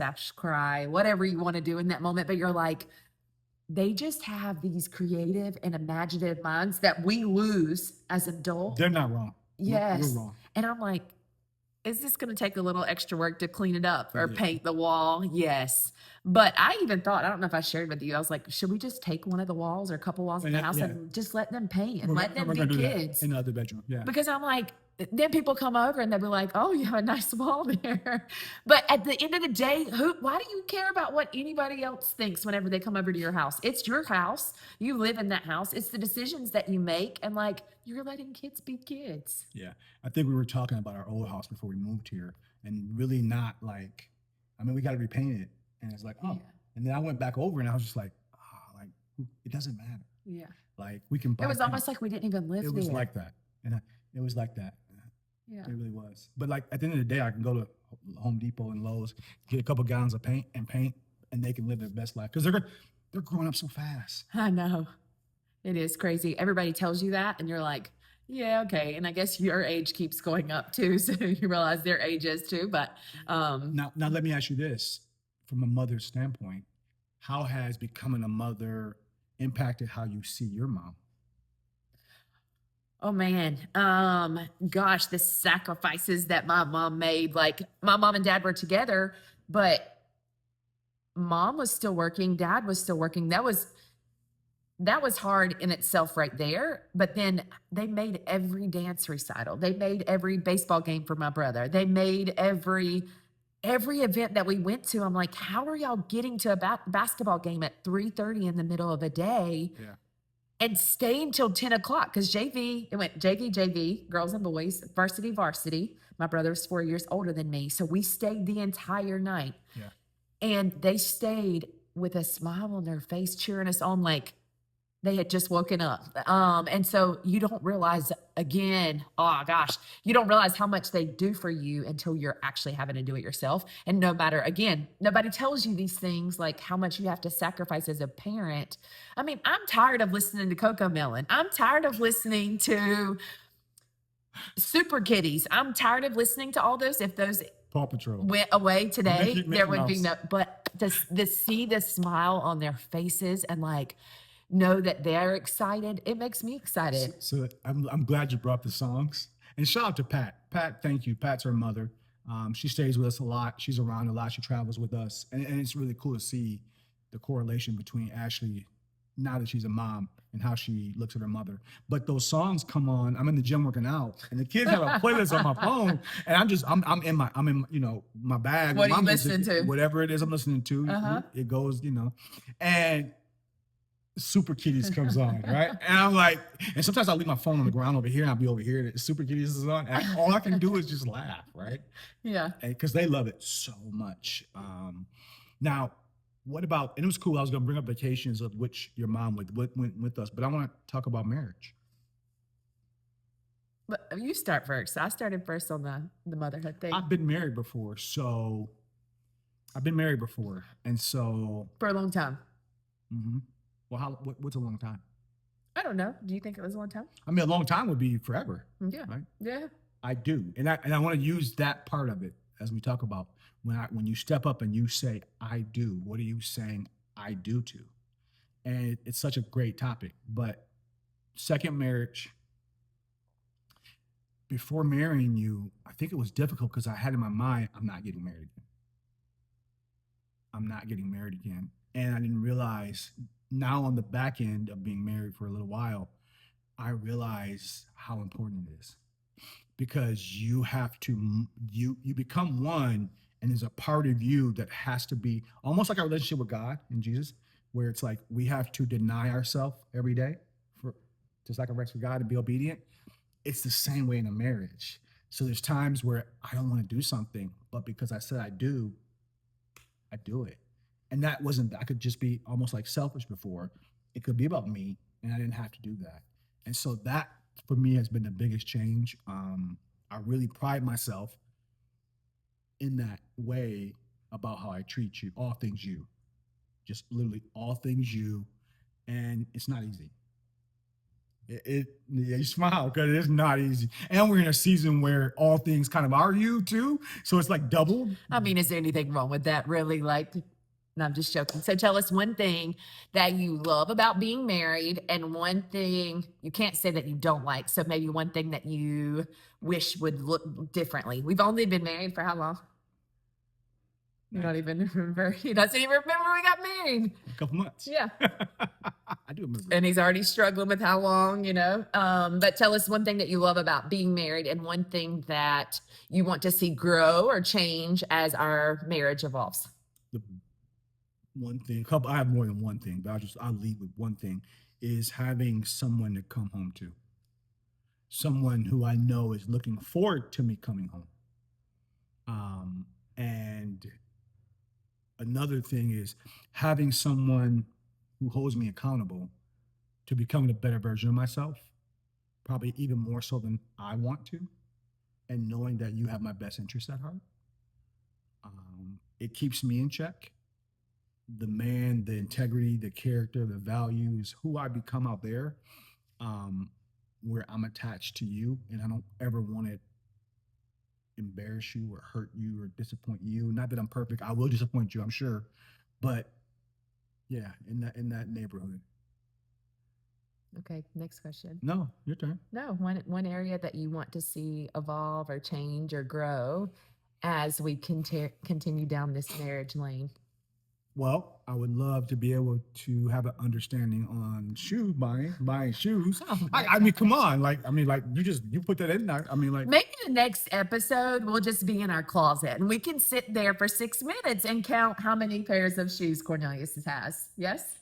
slash cry, whatever you want to do in that moment. But you're like, they just have these creative and imaginative minds that we lose as adults. They're not wrong. We're Yes. wrong. And I'm like, is this going to take a little extra work to clean it up or Yeah. paint the wall? Yes. But I even thought, I don't know if I shared with you, I was like, should we just take one of the walls or a couple walls in the house Yeah. and just let them paint and We're let them gonna be do that kids? in the other bedroom. Yeah. Because I'm like, then people come over and they'll be like, "Oh, you have a nice wall there." But at the end of the day, why do you care about what anybody else thinks whenever they come over to your house? It's your house. You live in that house. It's the decisions that you make. And like, you're letting kids be kids. Yeah. I think we were talking about our old house before we moved here and really not like, I mean, we got to repaint it. And it's like, oh. Yeah. And then I went back over and I was just like, oh, like, it doesn't matter. Yeah. Like, we can buy It was paint. almost like we didn't even live It was there. like that. And it was like that. Yeah. It really was. But like at the end of the day, I can go to Home Depot and Lowe's, get a couple gallons of paint, and they can live their best life because they're growing up so fast. I know. It is crazy. Everybody tells you that, and you're like, yeah, okay. And I guess your age keeps going up too, so you realize their age is too. But now let me ask you this: from a mother's standpoint, how has becoming a mother impacted how you see your mom? oh man, gosh, the sacrifices that my mom made. Like my mom and dad were together, but mom was still working, dad was still working. That was hard in itself right there. But then they made every dance recital. They made every baseball game for my brother. They made every event that we went to. I'm like, how are y'all getting to a basketball game at 3:30 in the middle of a day? Yeah. And stay until 10 o'clock because it went JV, girls and boys, varsity. My brother was 4 years older than me. So we stayed the entire night. Yeah. And they stayed with a smile on their face, cheering us on like they had just woken up. And so you don't realize again, oh gosh, you don't realize how much they do for you until you're actually having to do it yourself. And nobody tells you these things like how much you have to sacrifice as a parent. I mean, I'm tired of listening to Coco Melon. I'm tired of listening to Super Kitties. I'm tired of listening to all those. If those Paw Patrol went away today, Mickey there would be Mouse. no, but to see the smile on their faces and like, know that they're excited. It makes me excited. So I'm glad you brought the songs. And shout out to Pat. Pat, thank you. Pat's her mother. She stays with us a lot. She's around a lot. She travels with us. And it's really cool to see the correlation between Ashley, now that she's a mom, and how she looks at her mother. But those songs come on. I'm in the gym working out, and the kids have a playlist on my phone, and I'm in my bag. What are my you listening to? Whatever it is I'm listening to, it goes, and Super Kitties comes on, right? And I'm like, and sometimes I'll leave my phone on the ground over here and I'll be over here and Super Kitties is on. And all I can do is just laugh, right? Yeah. Because they love it so much. Now, what about, and it was cool, I was going to bring up vacations of which your mom went with us, but I want to talk about marriage. But you start first. I started first on the motherhood thing. I've been married before. And so. For a long time. Mm-hmm. Well, what's a long time? I don't know. Do you think it was a long time? I mean, a long time would be forever. Yeah. Right? Yeah. I do. And I want to use that part of it as we talk about when you step up and you say, I do, what are you saying I do to? And it's such a great topic. But second marriage, before marrying you, I think it was difficult because I had in my mind, I'm not getting married again. And I didn't realize now on the back end of being married for a little while, I realize how important it is because you have to, you become one, and there's a part of you that has to be almost like our relationship with God and Jesus, where it's like we have to deny ourselves every day for to sacrifice for God and be obedient. It's the same way in a marriage. So there's times where I don't want to do something, but because I said I do it. And that could just be almost like selfish before. It could be about me, and I didn't have to do that. And so that, for me, has been the biggest change. I really pride myself in that way about how I treat you, all things you. Just literally all things you. And it's not easy. Yeah, you smile because it's not easy. And we're in a season where all things kind of are you too. So it's like double. I mean, is there anything wrong with that, really? Like, no, I'm just joking. So tell us one thing that you love about being married and one thing you can't say that you don't like. So maybe one thing that you wish would look differently. We've only been married for how long? You don't even remember. He doesn't even remember we got married. A couple months. Yeah. I do remember. And he's already struggling with how long, you know. But tell us one thing that you love about being married and one thing that you want to see grow or change as our marriage evolves. The one thing, couple, I have more than one thing, but I'll lead with one thing, is having someone to come home to. Someone who I know is looking forward to me coming home. And another thing is having someone who holds me accountable to becoming a better version of myself, probably even more so than I want to, and knowing that you have my best interest at heart. It keeps me in check. The man, the integrity, the character, the values, who I become out there, where I'm attached to you, and I don't ever want to embarrass you or hurt you or disappoint you. Not that I'm perfect. I will disappoint you, I'm sure. But yeah, in that neighborhood. Okay, next question. No, your turn. No, one area that you want to see evolve or change or grow as we continue down this marriage lane. Well, I would love to be able to have an understanding on shoe buying shoes. Oh my I mean, come on, like you put that in there. I mean, like Maybe the next episode will just be in our closet and we can sit there for 6 minutes and count how many pairs of shoes Cornelius has. Yes?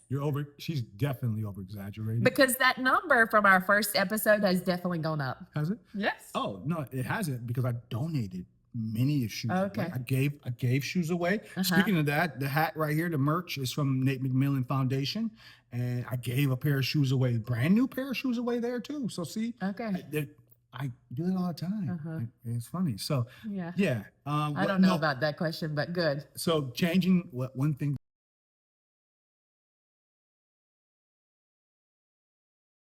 she's definitely over exaggerating. Because that number from our first episode has definitely gone up. Has it? Yes. Oh no, it hasn't because I donated many shoes. Okay. Away. I gave shoes away. Speaking of that, the hat right here, the merch is from Nate McMillan Foundation, and I gave a pair of shoes away, brand new pair of shoes away there too. So see, Okay. I do it all the time. It's funny. So Yeah. yeah, I don't know about that question, but good. So changing one thing